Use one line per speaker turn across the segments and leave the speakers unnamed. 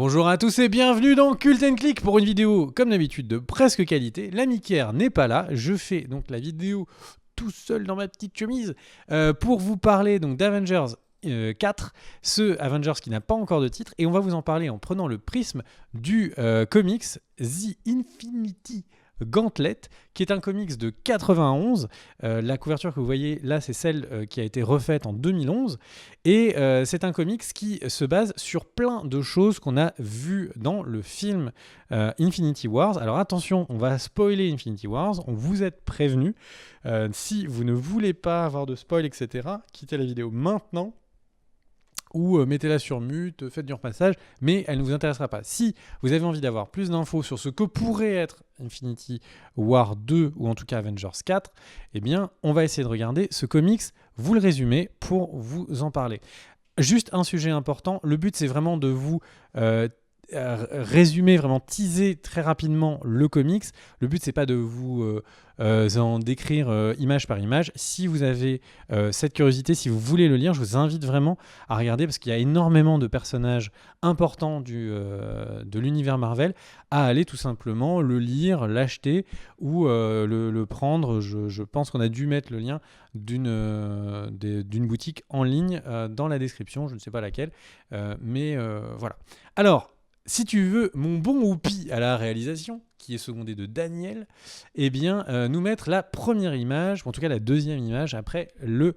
Bonjour à tous et bienvenue dans Cult & Click pour une vidéo comme d'habitude de presque qualité. L'ami Kerr n'est pas là, je fais donc la vidéo tout seul dans ma petite chemise pour vous parler donc d'Avengers 4, ce Avengers qui n'a pas encore de titre, et on va vous en parler en prenant le prisme du comics The Infinity Gauntlet, qui est un comics de 91. La couverture que vous voyez là, c'est celle qui a été refaite en 2011. Et c'est un comics qui se base sur plein de choses qu'on a vues dans le film Infinity Wars. Alors attention, on va spoiler Infinity Wars, on vous êtes prévenu. Si vous ne voulez pas avoir de spoil, etc., quittez la vidéo maintenant. Ou mettez-la sur mute, faites du repassage, mais elle ne vous intéressera pas. Si vous avez envie d'avoir plus d'infos sur ce que pourrait être Infinity War 2, ou en tout cas Avengers 4, eh bien, on va essayer de regarder ce comics, vous le résumez, pour vous en parler. Juste un sujet important, le but c'est vraiment de vous résumer, vraiment teaser très rapidement le comics. Le but c'est pas de vous en décrire image par image. Si vous avez cette curiosité, si vous voulez le lire, je vous invite vraiment à regarder parce qu'il y a énormément de personnages importants de l'univers Marvel, à aller tout simplement le lire, l'acheter ou le prendre. Je pense qu'on a dû mettre le lien d'une boutique en ligne dans la description, je ne sais pas laquelle, mais voilà. Alors, si tu veux mon bon Whoopi à la réalisation, qui est secondé de Daniel, eh bien, nous mettre la première image, ou en tout cas la deuxième image, après le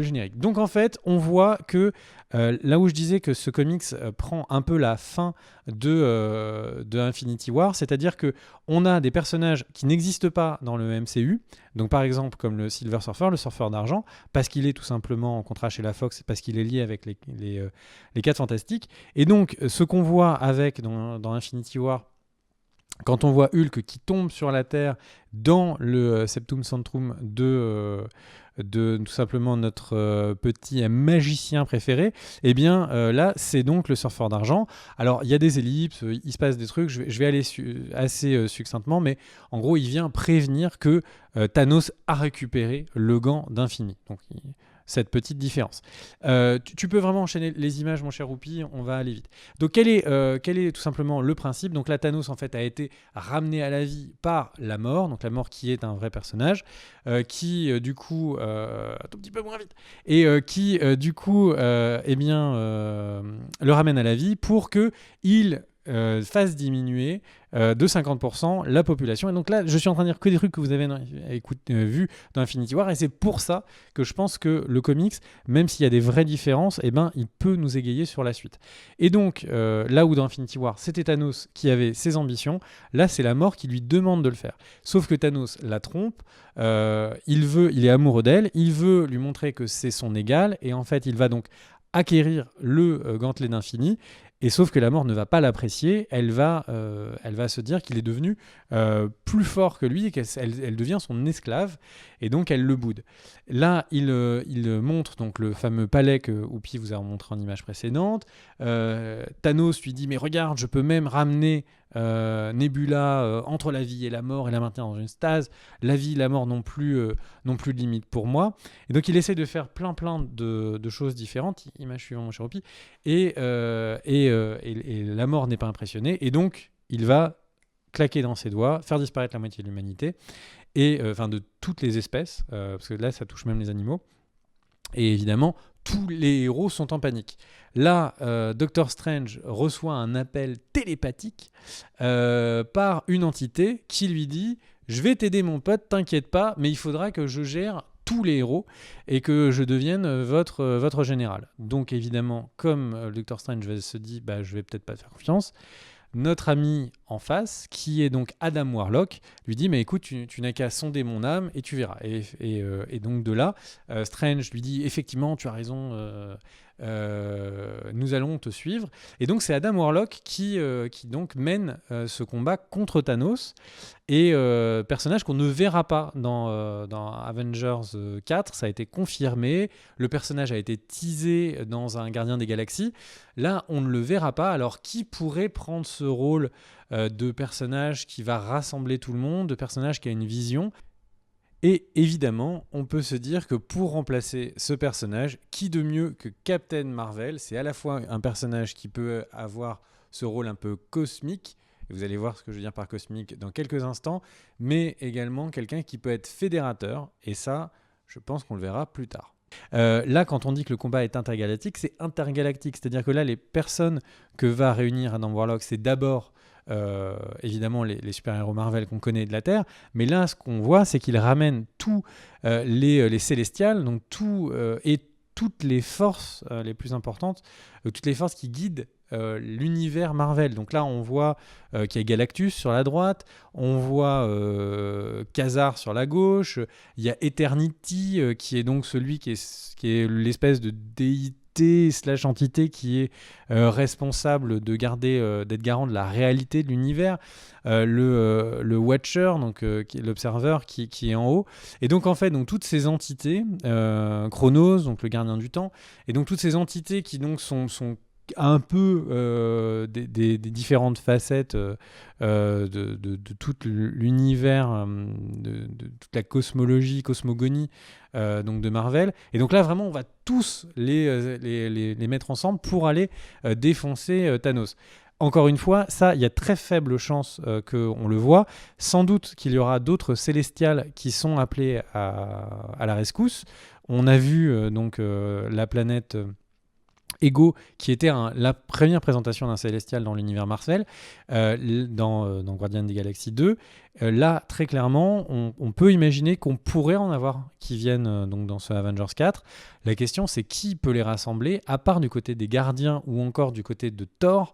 générique. Donc en fait, on voit que là où je disais que ce comics prend un peu la fin de Infinity War, c'est-à-dire qu'on a des personnages qui n'existent pas dans le MCU, donc par exemple comme le Silver Surfer, le surfeur d'argent, parce qu'il est tout simplement en contrat chez la Fox, parce qu'il est lié avec les 4 Fantastiques. Et donc ce qu'on voit dans Infinity War, quand on voit Hulk qui tombe sur la Terre dans le Septum Centrum de tout simplement notre petit magicien préféré, eh bien là c'est donc le surfeur d'argent. Alors il y a des ellipses, il se passe des trucs, je vais aller assez succinctement, mais en gros il vient prévenir que Thanos a récupéré le gant d'infini. Donc cette petite différence. Tu peux vraiment enchaîner les images, mon cher Whoopi, on va aller vite. Donc quel est tout simplement le principe? Donc là, Thanos en fait a été ramené à la vie par la mort, donc la mort qui est un vrai personnage, qui du coup, un tout petit peu moins vite, et qui du coup, eh bien, le ramène à la vie pour que il fasse diminuer de 50% la population. Et donc là, je suis en train de dire que des trucs que vous avez vus dans Infinity War, et c'est pour ça que je pense que le comics, même s'il y a des vraies différences, eh ben, il peut nous égayer sur la suite. Et donc, là où dans Infinity War, c'était Thanos qui avait ses ambitions, là, c'est la mort qui lui demande de le faire. Sauf que Thanos la trompe, il est amoureux d'elle, il veut lui montrer que c'est son égal, et en fait, il va donc acquérir le gantelet d'infini. Et sauf que la mort ne va pas l'apprécier, elle va se dire qu'il est devenu plus fort que lui et qu'elle devient son esclave, et donc elle le boude. Là, il montre donc le fameux palais que Whoopi vous a montré en image précédente. Thanos lui dit « Mais regarde, je peux même ramener Nebula entre la vie et la mort et la maintenir dans une stase. La vie et la mort n'ont plus de limite pour moi. » Et donc il essaie de faire plein de choses différentes. Image suivante, mon cher Whoopi. Et la mort n'est pas impressionnée. Et donc il va claquer dans ses doigts, faire disparaître la moitié de l'humanité, et enfin de toutes les espèces, parce que là ça touche même les animaux. Et évidemment, tous les héros sont en panique. Là, Doctor Strange reçoit un appel télépathique par une entité qui lui dit « Je vais t'aider mon pote, t'inquiète pas, mais il faudra que je gère tous les héros et que je devienne votre général. » Donc évidemment, comme Doctor Strange se dit « Je vais peut-être pas te faire confiance », notre ami en face, qui est donc Adam Warlock, lui dit « Mais écoute, tu n'as qu'à sonder mon âme et tu verras. » Et donc de là, Strange lui dit « Effectivement, tu as raison, nous allons te suivre. » Et donc c'est Adam Warlock qui donc mène ce combat contre Thanos, et personnage qu'on ne verra pas dans Avengers 4, ça a été confirmé, le personnage a été teasé dans un Gardien des Galaxies. Là, on ne le verra pas. Alors qui pourrait prendre ce rôle de personnage qui va rassembler tout le monde, de personnage qui a une vision? Et évidemment, on peut se dire que pour remplacer ce personnage, qui de mieux que Captain Marvel? C'est à la fois un personnage qui peut avoir ce rôle un peu cosmique, et vous allez voir ce que je veux dire par cosmique dans quelques instants, mais également quelqu'un qui peut être fédérateur, et ça, je pense qu'on le verra plus tard. Là, quand on dit que le combat est intergalactique, c'est intergalactique, c'est-à-dire que là, les personnes que va réunir Adam Warlock, c'est d'abord évidemment les super-héros Marvel qu'on connaît de la Terre, mais là ce qu'on voit c'est qu'il ramène tous les Célestials, donc et toutes les forces les plus importantes, toutes les forces qui guident l'univers Marvel. Donc là on voit qu'il y a Galactus sur la droite, on voit Khazar sur la gauche, il y a Eternity qui est donc celui qui est l'espèce de déité / entité qui est responsable de d'être garant de la réalité de l'univers, le Watcher, donc qui est l'observeur qui est en haut, et donc en fait donc toutes ces entités, Chronos, donc le gardien du temps, et donc toutes ces entités qui donc sont un peu des différentes facettes de tout l'univers, de toute la cosmogonie donc de Marvel. Et donc là, vraiment, on va tous les mettre ensemble pour aller défoncer Thanos. Encore une fois, ça, il y a très faible chance qu'on le voit. Sans doute qu'il y aura d'autres Célestials qui sont appelés à la rescousse. On a vu donc la planète Ego, qui était la première présentation d'un Célestial dans l'univers Marvel, dans Guardians des Galaxies 2. Là, très clairement, on peut imaginer qu'on pourrait en avoir qui viennent donc dans ce Avengers 4. La question, c'est qui peut les rassembler, à part du côté des Gardiens ou encore du côté de Thor.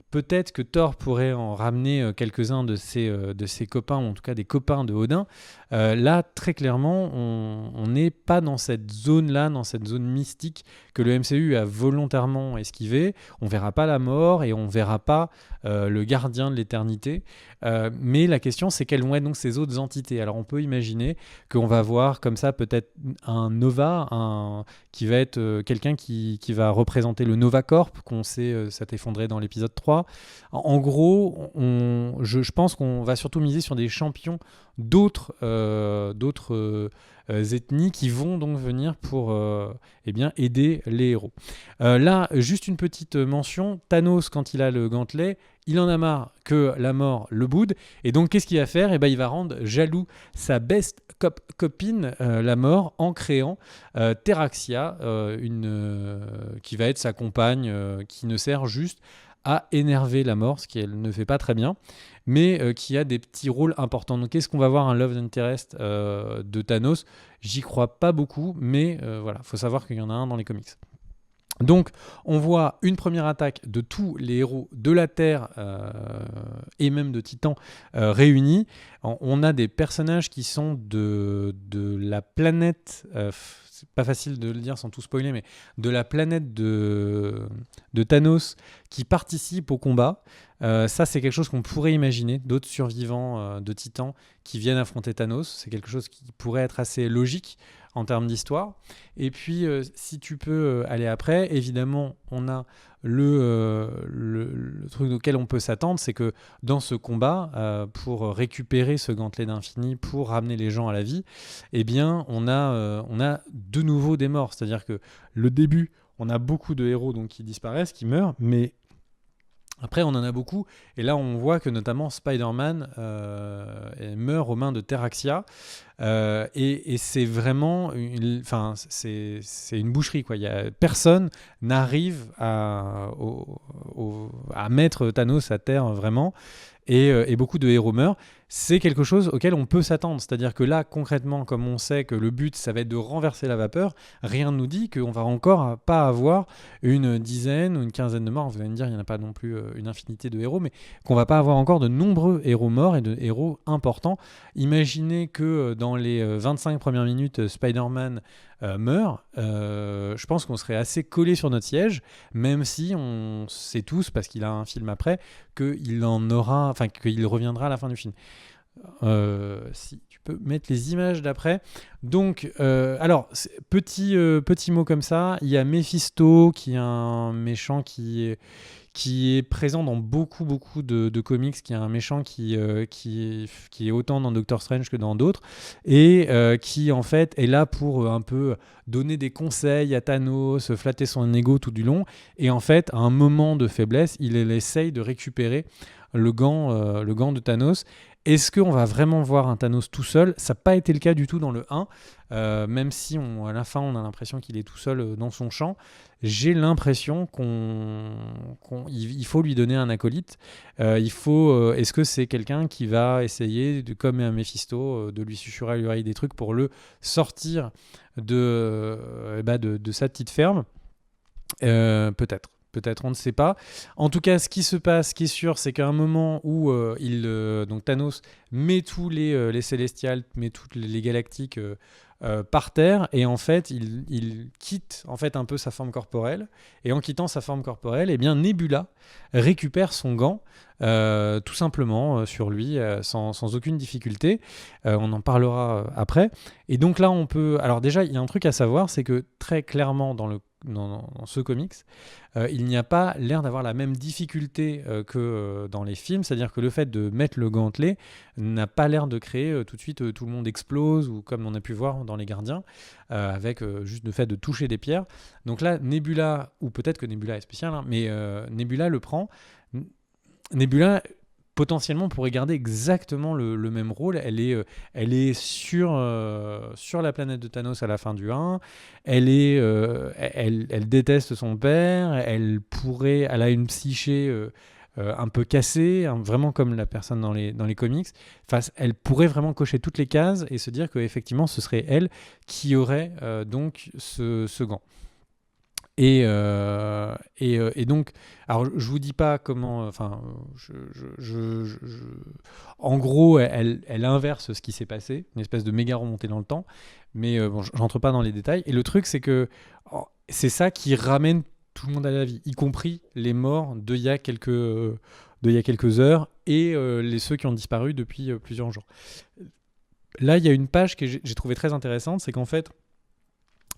Peut-être que Thor pourrait en ramener quelques-uns de ses copains, ou en tout cas des copains de Odin. Là, très clairement, on n'est pas dans cette zone-là, dans cette zone mystique que le MCU a volontairement esquivé. On ne verra pas la mort et on ne verra pas le gardien de l'éternité. Mais la question, c'est quelles vont être donc ces autres entités. Alors, on peut imaginer qu'on va voir comme ça peut-être un Nova, qui va être quelqu'un qui va représenter le Nova Corp, qu'on sait s'est effondré dans l'épisode 3. En gros, je pense qu'on va surtout miser sur des champions d'autres ethnies qui vont donc venir pour aider les héros. Là, juste une petite mention, Thanos, quand il a le gantelet, il en a marre que la mort le boude, et donc qu'est-ce qu'il va faire? Il va rendre jaloux sa best copine, la mort, en créant Terraxia, qui va être sa compagne, qui ne sert juste à énerver la mort, ce qu'elle ne fait pas très bien, mais qui a des petits rôles importants. Donc est-ce qu'on va voir un Love Interest de Thanos? J'y crois pas beaucoup, mais voilà, faut savoir qu'il y en a un dans les comics. Donc, on voit une première attaque de tous les héros de la Terre et même de Titan réunis. On a des personnages qui sont de la planète, c'est pas facile de le dire sans tout spoiler, mais de la planète de Thanos qui participent au combat. Ça, c'est quelque chose qu'on pourrait imaginer, d'autres survivants de Titan qui viennent affronter Thanos. C'est quelque chose qui pourrait être assez logique en termes d'histoire. Et puis, si tu peux aller après, évidemment, on a le truc auquel on peut s'attendre, c'est que dans ce combat, pour récupérer ce gantelet d'infini, pour ramener les gens à la vie, eh bien, on a de nouveau des morts. C'est-à-dire que le début, on a beaucoup de héros donc, qui disparaissent, qui meurent, mais après, on en a beaucoup, et là, on voit que notamment Spider-Man meurt aux mains de Terraxia, et c'est vraiment, c'est une boucherie, quoi. Personne n'arrive à mettre Thanos à terre vraiment, et beaucoup de héros meurent. C'est quelque chose auquel on peut s'attendre. C'est-à-dire que là, concrètement, comme on sait que le but, ça va être de renverser la vapeur, rien ne nous dit qu'on va encore pas avoir une dizaine ou une quinzaine de morts. Vous allez me dire, il n'y en a pas non plus une infinité de héros, mais qu'on va pas avoir encore de nombreux héros morts et de héros importants. Imaginez que dans les 25 premières minutes, Spider-Man meurt. Je pense qu'on serait assez collé sur notre siège, même si on sait tous, parce qu'il a un film après, qu'il reviendra à la fin du film. Si tu peux mettre les images d'après. Donc, alors, petit mot comme ça, il y a Mephisto, qui est un méchant qui est présent dans beaucoup de comics, qui est un méchant qui est autant dans Doctor Strange que dans d'autres, et qui en fait est là pour un peu donner des conseils à Thanos, flatter son ego tout du long, et en fait, à un moment de faiblesse, il essaye de récupérer le gant de Thanos. Est-ce qu'on va vraiment voir un Thanos tout seul? Ça n'a pas été le cas du tout dans le 1, même si à la fin on a l'impression qu'il est tout seul dans son champ. J'ai l'impression il faut lui donner un acolyte. Est-ce que c'est quelqu'un qui va essayer, comme un Mephisto, de lui susurrer à l'oreille des trucs pour le sortir de sa petite ferme? Peut-être. Peut-être, on ne sait pas. En tout cas, ce qui se passe, ce qui est sûr, c'est qu'à un moment où donc Thanos met tous les Célestials, met toutes les galactiques par terre, et en fait, il quitte en fait un peu sa forme corporelle. Et en quittant sa forme corporelle, eh bien Nebula récupère son gant tout simplement sur lui, sans aucune difficulté. On en parlera après. Et donc là, on peut. Alors déjà, il y a un truc à savoir, c'est que très clairement dans ce comics, il n'y a pas l'air d'avoir la même difficulté que dans les films, c'est-à-dire que le fait de mettre le gantelet n'a pas l'air de créer tout de suite tout le monde explose, ou comme on a pu voir dans Les Gardiens, avec juste le fait de toucher des pierres. Donc là, Nebula, ou peut-être que Nebula est spécial, hein, mais Nebula le prend. Nebula potentiellement pourrait garder exactement le même rôle. Elle est sur la planète de Thanos à la fin du 1. Elle déteste son père. Elle a une psyché un peu cassée, hein, vraiment comme la personne dans les comics. Enfin, elle pourrait vraiment cocher toutes les cases et se dire qu'effectivement, ce serait elle qui aurait donc ce gant. Et donc, alors je vous dis pas comment, enfin, en gros, elle inverse ce qui s'est passé, une espèce de méga remontée dans le temps, mais bon, j'entre pas dans les détails. Et le truc, c'est que c'est ça qui ramène tout le monde à la vie, y compris les morts d'il y a quelques heures et ceux qui ont disparu depuis plusieurs jours. Là, il y a une page que j'ai trouvée très intéressante, c'est qu'en fait,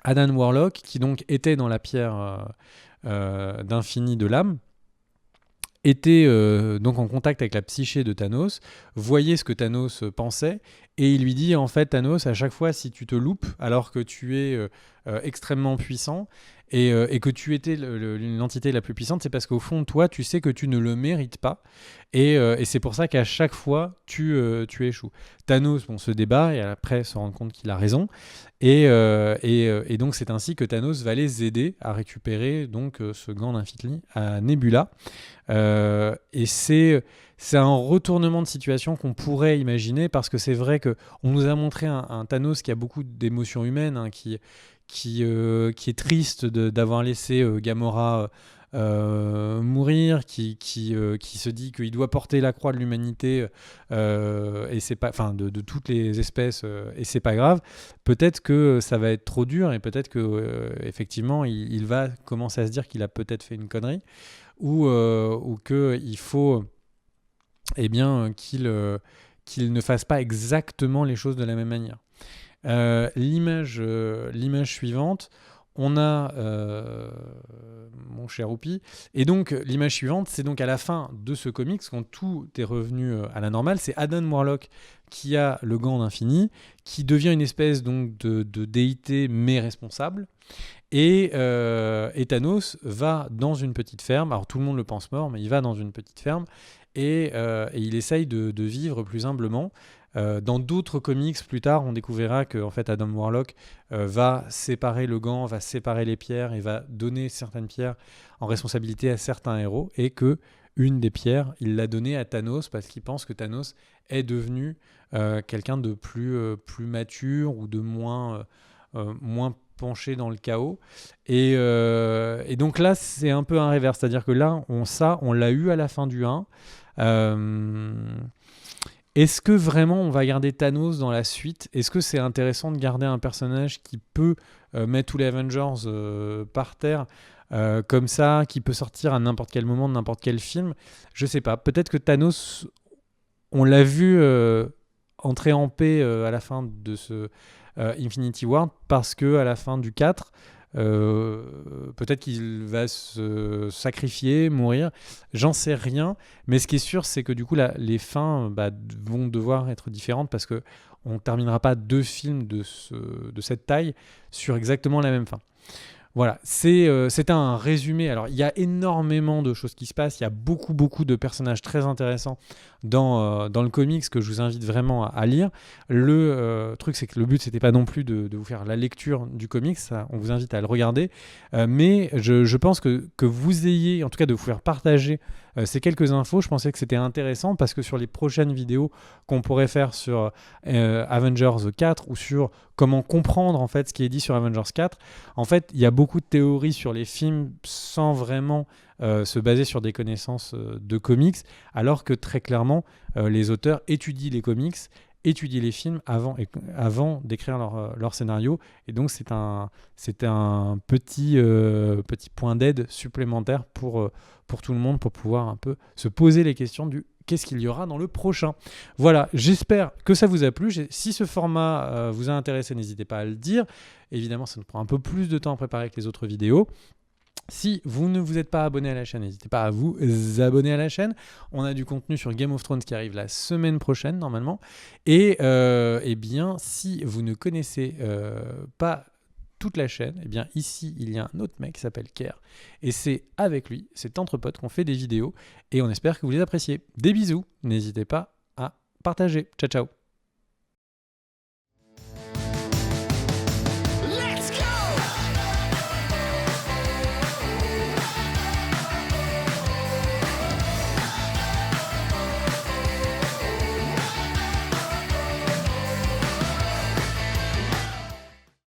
Adam Warlock, qui donc était dans la pierre d'infini de l'âme, était donc en contact avec la psyché de Thanos, voyait ce que Thanos pensait, et il lui dit en fait, Thanos, à chaque fois si tu te loupes alors que tu es extrêmement puissant et que tu étais l'entité la plus puissante, c'est parce qu'au fond de toi tu sais que tu ne le mérites pas, et c'est pour ça qu'à chaque fois tu échoues. Thanos se débat et après se rend compte qu'il a raison, et donc c'est ainsi que Thanos va les aider à récupérer donc ce gant d'infini à Nebula. Et c'est un retournement de situation qu'on pourrait imaginer, parce que c'est vrai qu'on nous a montré un Thanos qui a beaucoup d'émotions humaines, hein, qui est triste d'avoir laissé Gamora mourir, qui se dit qu'il doit porter la croix de l'humanité, et c'est pas, enfin de toutes les espèces, et c'est pas grave. Peut-être que ça va être trop dur, et peut-être que effectivement il va commencer à se dire qu'il a peut-être fait une connerie, ou qu'il faut qu'il ne fasse pas exactement les choses de la même manière. L'image suivante, on a mon cher Oupi, et donc l'image suivante, c'est donc à la fin de ce comics, quand tout est revenu à la normale, c'est Adam Warlock qui a le gant d'infini, qui devient une espèce donc de déité mais responsable. Et Thanos va dans une petite ferme. Alors tout le monde le pense mort, mais il va dans une petite ferme et il essaye de vivre plus humblement. Dans d'autres comics, plus tard, on découvrira que en fait, Adam Warlock va séparer le gant, va séparer les pierres et va donner certaines pierres en responsabilité à certains héros, et que une des pierres, il l'a donnée à Thanos parce qu'il pense que Thanos est devenu quelqu'un de plus mature, ou de moins penché dans le chaos, et donc là c'est un peu un revers, c'est-à-dire que là on l'a eu à la fin du 1. Est-ce que vraiment on va garder Thanos dans la suite? Est-ce que c'est intéressant de garder un personnage qui peut mettre tous les Avengers par terre comme ça, qui peut sortir à n'importe quel moment de n'importe quel film? Je sais pas, peut-être que Thanos, on l'a vu entrer en paix à la fin de ce Infinity War, parce que à la fin du 4, peut-être qu'il va se sacrifier, mourir, j'en sais rien, mais ce qui est sûr, c'est que du coup les fins vont devoir être différentes, parce que on terminera pas 2 films de cette taille sur exactement la même fin. Voilà, c'est un résumé. Alors, il y a énormément de choses qui se passent. Il y a beaucoup de personnages très intéressants dans le comics que je vous invite vraiment à lire. Le truc, c'est que le but, c'était pas non plus de vous faire la lecture du comics. Ça, on vous invite à le regarder. Mais je pense que vous ayez, en tout cas, de vous faire partager ces quelques infos. Je pensais que c'était intéressant, parce que sur les prochaines vidéos qu'on pourrait faire sur Avengers 4 ou sur comment comprendre en fait ce qui est dit sur Avengers 4, en fait, il y a beaucoup de théories sur les films sans vraiment se baser sur des connaissances de comics, alors que très clairement, les auteurs étudient les comics, étudient les films avant d'écrire leur scénario. Et donc, c'est un petit point d'aide supplémentaire pour tout le monde, pour pouvoir un peu se poser les questions du qu'est-ce qu'il y aura dans le prochain. Voilà, j'espère que ça vous a plu. Si ce format vous a intéressé, n'hésitez pas à le dire. Évidemment, ça nous prend un peu plus de temps à préparer que les autres vidéos. Si vous ne vous êtes pas abonné à la chaîne, n'hésitez pas à vous abonner à la chaîne. On a du contenu sur Game of Thrones qui arrive la semaine prochaine, normalement. Et eh bien, si vous ne connaissez pas toute la chaîne, eh bien ici, il y a un autre mec qui s'appelle Kerr. Et c'est avec lui, c'est entre potes qu'on fait des vidéos. Et on espère que vous les appréciez. Des bisous. N'hésitez pas à partager. Ciao, ciao.